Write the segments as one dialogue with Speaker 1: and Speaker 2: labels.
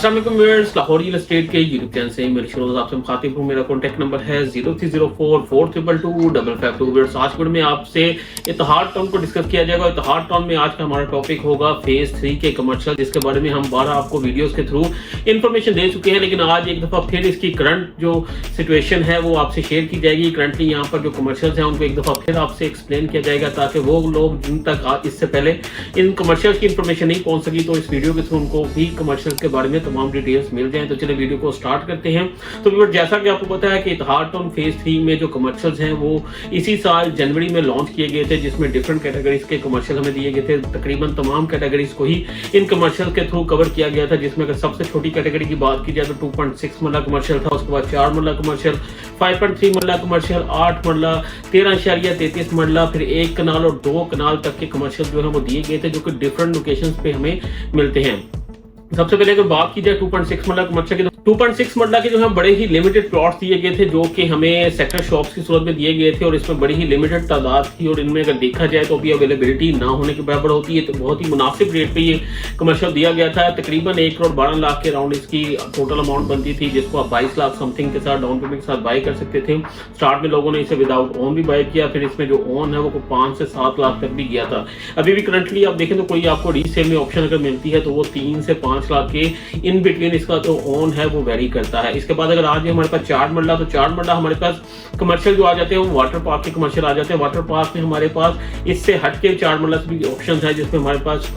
Speaker 1: अस्सलाम वालेकुम viewers, Lahore real estate के यूट्यूब चैनल से मेरे शोज आपसे मुखातिब हूँ। मेरा कॉन्टैक्ट नंबर है 030442225552। व्यूअर्स, आज वीडियो में आपसे इत्तेहाद टाउन को डिस्कस किया जाएगा। इत्तेहाद टाउन में आज का हमारा टॉपिक होगा फेज 3 के कमर्शियल, जिसके बारे में हम 12 आपको वीडियोस के थ्रू इन्फॉर्मेशन दे चुके हैं, लेकिन आज एक दफा फिर इसकी करंट जो सिचुएशन है वो आपसे शेयर की जाएगी। करंटली यहाँ पर जो कमर्शियल्स हैं उनको एक दफा फिर आपसे एक्सप्लेन किया जाएगा, ताकि वो लोग जिन तक इससे पहले इन कमर्शियल्स की इन्फॉर्मेशन नहीं पहुंच सकी तो इस वीडियो के थ्रू उनको भी कमर्शियल के बारे में तमाम डिटेल्स मिल जाएं। तो चलिए वीडियो को स्टार्ट करते हैं। तो व्यूअर, जैसा कि आपको पता है कि इत्तेहाद टाउन फेज 3 में जो कमर्शियल्स हैं वो इसी साल जनवरी में लॉन्च किए गए थे, जिसमें डिफरेंट कैटेगरीज के कमर्शियल हमें दिए गए थे। तकरीबन तमाम कैटेगरीज को ही इन कमर्शियल के थ्रू कवर किया गया था, जिसमें अगर सबसे छोटी कैटेगरी की बात की जाए तो 2.6 मरला कमर्शियल था, उसके बाद 4 मरला कमर्शियल, 5.3 मरला कमर्शियल, 8 मरला, 13.33 मरला, फिर 1 कनाल और 2 कनाल तक के कमर्शियल जो है वो दिए गए थे, जो कि डिफरेंट लोकेशंस पे हमें मिलते हैं। सबसे पहले अगर बात की जाए 2.6 मरला कमर्शियल की, तो 2.6 मरला के जो है बड़े ही लिमिटेड प्लॉट्स दिए गए थे, जो कि हमें सेक्टर शॉप्स की सूरत में दिए गए थे, और इसमें बड़ी ही लिमिटेड तादाद थी, और इनमें अगर देखा जाए तो अभी अवेलेबिलिटी ना होने के बराबर होती है। तो बहुत ही मुनासिब रेट पे ये कमर्शियल दिया गया था। तकरीबन 1 करोड़ 12 लाख के राउंड इसकी टोटल अमाउंट बनती थी, जिसको आप 22 लाख समथिंग के साथ डाउन पेमेंट के साथ बाय कर सकते थे। स्टार्ट में लोगों ने इसे विदाउट ओन भी बाय किया, फिर इसमें जो ओन है वो 5 से 7 लाख तक भी गया था। अभी भी करंटली आप देखें तो कोई आपको रीसेल में ऑप्शन अगर मिलती है तो वो 3 से 5 लाख के इन बिटवीन इसका जो ओन है वो वेरी करता है। इसके बाद अगर आज हमारे पास 4 मरला, तो 4 मरला हमारे पास कमर्शियल जो आ जाते हैं वो वाटर पार्क के कमर्शियल आ जाते हैं। वाटर पार्क में हमारे पास इससे हटके 4 मरला से भी ऑप्शन है, जिसमें हमारे पास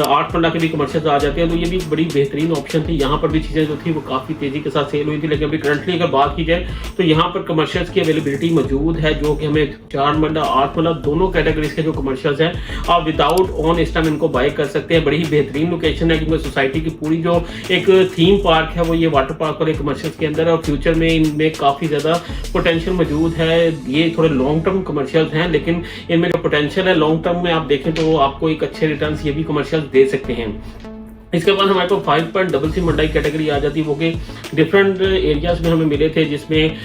Speaker 1: 8 मरला के भी कमर्शियल आ जाते हैं। तो ये भी बड़ी बेहतरीन ऑप्शन थी। यहाँ पर भी चीजें जो थी वो काफी तेजी के साथ सेल हुई थी, लेकिन अभी करंटली अगर बात की जाए तो यहाँ पर कमर्शियल्स की अवेलेबिलिटी मौजूद है, जो कि हमें 4 मरला 8 मरला दोनों कैटेगरीज के जो कमर्शियल्स हैं आप विदाउट ऑन इस टाइम इनको बाय कर सकते हैं। बड़ी ही बेहतरीन लोकेशन है, क्योंकि सोसाइटी की पूरी जो एक थीम पार्क है वो ये वाटर पार्क और एक कमर्शियल्स के अंदर है, और फ्यूचर में इनमें काफी ज्यादा पोटेंशियल मौजूद है। ये थोड़े लॉन्ग टर्म कमर्शियल्स हैं, लेकिन इनमें जो पोटेंशियल है लॉन्ग टर्म में आप देखें तो आपको एक अच्छे रिटर्न्स ये भी कमर्शियल्स दे सकते हैं। इसके बाद हमारे पास 5.33 मरला कैटेगरी आ जाती है, वो कि डिफरेंट एरियाज में हमें मिले थे, जिसमें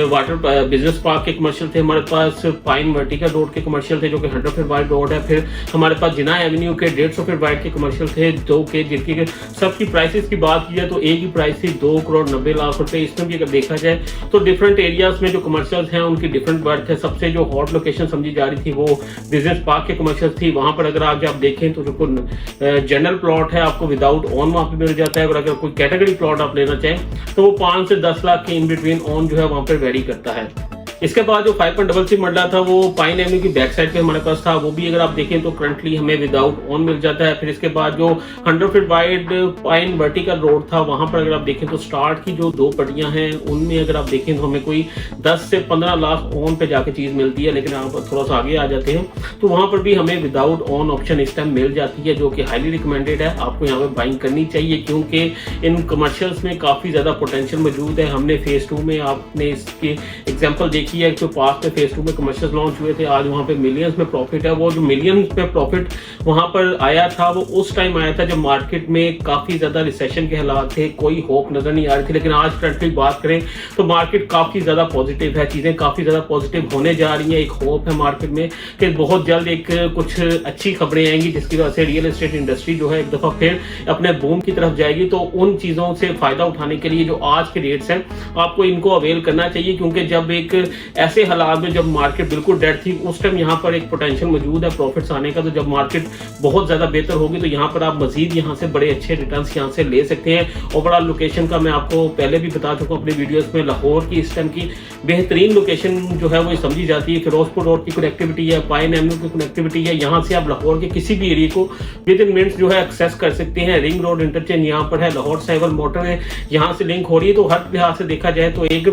Speaker 1: वाटर बिजनेस पार्क के कमर्शियल थे, हमारे पास पाइन वर्टिकल रोड के कमर्शियल थे जो कि 100 फीट वाइड रोड है, फिर हमारे पास जिना एवेन्यू के 150 फीट वाइड के कमर्शियल थे, जो कि जिनकी सबकी प्राइसेस की बात की जाए तो एक ही प्राइस थी 2 करोड़ 90 लाख रुपए। इसमें भी अगर देखा जाए तो डिफरेंट एरियाज में जो कमर्शियल्स हैं उनकी डिफरेंट बर्थ है। सबसे जो हॉट लोकेशन समझी जा रही थी वो बिजनेस पार्क के कमर्शियल थी। वहां पर अगर आज आप देखें तो जो जनरल प्लॉट है आपको विदाउट ऑन वहां पे मिल जाता है, और अगर कोई कैटेगरी प्लॉट आप लेना चाहें तो वो 5 से 10 लाख के इन बिटवीन ऑन जो है वहां पर वेरी करता है। इसके बाद जो 5.33 मरला था वो पाइन एवेन्यू की बैक साइड पे हमारे पास था, वो भी अगर आप देखें तो करंटली हमें विदाउट ऑन मिल जाता है। फिर इसके बाद जो 100 feet wide pine vertical road था, वहां पर अगर आप देखें तो स्टार्ट की जो 2 पट्टियां हैं उनमें अगर आप देखें तो हमें कोई 10 से 15 लाख ऑन पे जाके चीज मिलती है, लेकिन आप थोड़ा सा आगे आ जाते हैं तो वहां पर भी हमें विदाउट ऑन ऑप्शन इस टाइम मिल जाती है, जो कि हाईली रिकमेंडेड है। आपको यहाँ पे बाइंग करनी चाहिए, क्योंकि इन कमर्शियल्स में काफी ज्यादा पोटेंशियल मौजूद है। हमने फेज 2 में आपने इसकी एग्जाम्पल देखी है, जो पास में फेज 2 में कमर्शियल लॉन्च हुए थे, आज वहां पे मिलियंस में प्रॉफिट है। वो जो मिलियंस में प्रॉफिट वहां पर आया था वो उस टाइम आया था जब मार्केट में काफी ज्यादा रिसेशन के हालात थे, कोई होप नजर नहीं आ रही थी। लेकिन आज करंटली बात करें तो मार्केट काफी ज्यादा पॉजिटिव है, चीजें काफी ज्यादा पॉजिटिव होने जा रही हैं। एक होप है मार्केट में कि बहुत जल्द एक कुछ अच्छी खबरें आएंगी, जिसकी वजह से रियल एस्टेट इंडस्ट्री जो है एक दफा फिर अपने बूम की तरफ जाएगी। तो उन चीजों से फायदा उठाने के लिए जो आज के रेट्स हैं आपको इनको अवेल करना चाहिए, क्योंकि जब एक ऐसे हालात में जब मार्केट बिल्कुल डेड थी उस टाइम यहाँ पर एक पोटेंशियल मौजूद है प्रॉफिट्स आने का। तो जब मार्केट बहुत ज्यादा बेहतर होगी तो यहाँ पर आप मजीद यहाँ से बड़े अच्छे रिटर्न्स यहाँ से ले सकते हैं। ओवरऑल लोकेशन का मैं आपको पहले भी बता चुका हूँ अपने वीडियोस में, लाहौर की इस टाइम की बेहतरीन लोकेशन जो है वो समझी जाती है। फिरोजपुर रोड की कनेक्टिविटी है, पाइन एवेन्यू की कनेक्टिविटी है, यहाँ से आप लाहौर के किसी भी एरिया को विद इन मिनट्स जो है एक्सेस कर सकते हैं। रिंग रोड इंटरचेंज यहाँ पर है, लाहौर साइबर मोटर है यहाँ से लिंक हो रही है। तो हर लिहाज से देखा जाए तो एक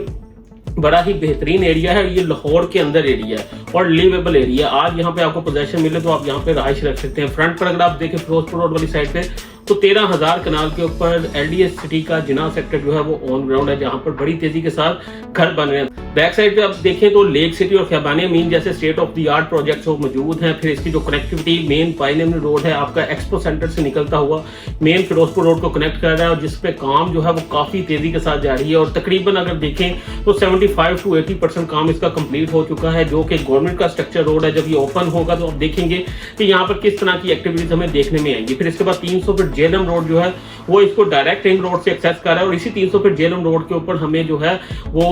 Speaker 1: बड़ा ही बेहतरीन एरिया है। ये लाहौर के अंदर एरिया है और लिवेबल एरिया। आज यहाँ पे आपको पोजेशन मिले तो आप यहाँ पे रहायश रख सकते हैं। फ्रंट पर अगर आप देखें फिरोजपुर रोड वाली साइड पे तो 13,000 कनाल के ऊपर एलडीएस सिटी का जिना सेक्टर जो है वो ऑन ग्राउंड है, जहां पर बड़ी तेजी के साथ घर बन रहे हैं। बैक साइड पे आप देखें तो लेक सिटी और खैबानिया मीन जैसे state of the art projects वो मौजूद हैं। फिर इसकी जो connectivity main pine Avenue road है आपका एक्सपो सेंटर से निकलता हुआ मेन फिरोजपुर रोड को कनेक्ट कर रहा है, और जिसपे काम जो है वो काफी तेजी के साथ जा रही है। और तकरीबन अगर देखें तो 75 to 80% काम इसका कंप्लीट हो चुका है, जो कि गवर्नमेंट का स्ट्रक्चर रोड है। जब ये ओपन होगा तो आप देखेंगे कि यहाँ पर किस तरह की एक्टिविटीज हमें देखने में आएंगी। फिर इसके बाद 300 फीट जेलम रोड जो है वो इसको डायरेक्ट रिंग रोड से एक्सेस कर रहा है, और इसी 300 फीट जेलम रोड के ऊपर हमें जो है वो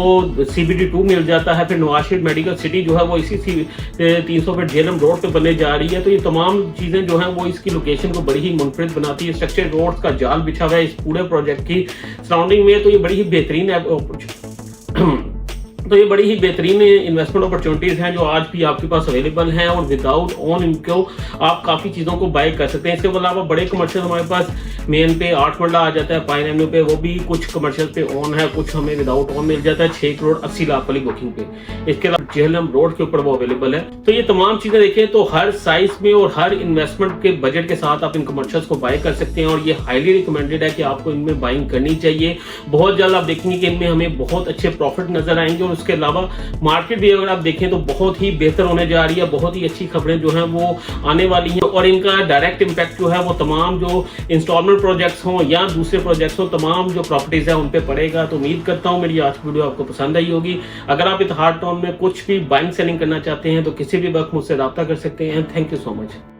Speaker 1: CBD 2 मिल जाता है। फिर नवाज शरीफ मेडिकल सिटी जो है वो इसी 300 फीट जेलम रोड पे बनने जा रही है। तो ये तमाम चीजें जो है वो इसकी लोकेशन को बड़ी ही मुनफरिद बनाती है। स्ट्रक्चर रोड्स का जाल बिछा हुआ है इस पूरे प्रोजेक्ट की सराउंडिंग में। तो ये बड़ी ही बेहतरीन इन्वेस्टमेंट अपॉर्चुनिटीज हैं जो आज भी आपके पास अवेलेबल हैं, और विदाउट ओन इनको आप काफी चीजों को बाय कर सकते हैं। इसके अलावा बड़े कमर्शियल हमारे पास मेन पे 8 मरला आ जाता है, पाइन एवेन्यू पे, वो भी कुछ कमर्शियल पे ऑन है, कुछ हमें विदाउट ऑन मिल जाता है 6 करोड़ 80 लाख वाली बुकिंग पे। इसके अलावा जेहलम रोड के ऊपर वो अवेलेबल है। तो ये तमाम चीजें देखें तो हर साइज में और हर इन्वेस्टमेंट के बजट के साथ आप इन कमर्शियल्स को बाय कर सकते हैं, और ये हाईली रिकमेंडेड है कि आपको इनमें बाइंग करनी चाहिए। बहुत जल्द आप देखेंगे कि इनमें हमें बहुत अच्छे प्रॉफिट नजर आएंगे, और उसके अलावा मार्केट भी अगर आप देखें तो बहुत ही बेहतर होने जा रही है। बहुत ही अच्छी खबरें जो हैं वो आने वाली हैं, और इनका डायरेक्ट इम्पैक्ट जो है वो तमाम जो इंस्टॉलमेंट प्रोजेक्ट्स हों या दूसरे प्रोजेक्ट्स हों, तमाम जो प्रॉपर्टीज है उन पे पड़ेगा। तो उम्मीद करता हूं मेरी आज की वीडियो आपको पसंद आई होगी। अगर आप इत्तेहाद टाउन में कुछ भी बाइंग सेलिंग करना चाहते हैं तो किसी भी वक्त मुझसे राब्ता कर सकते हैं। Thank you so much.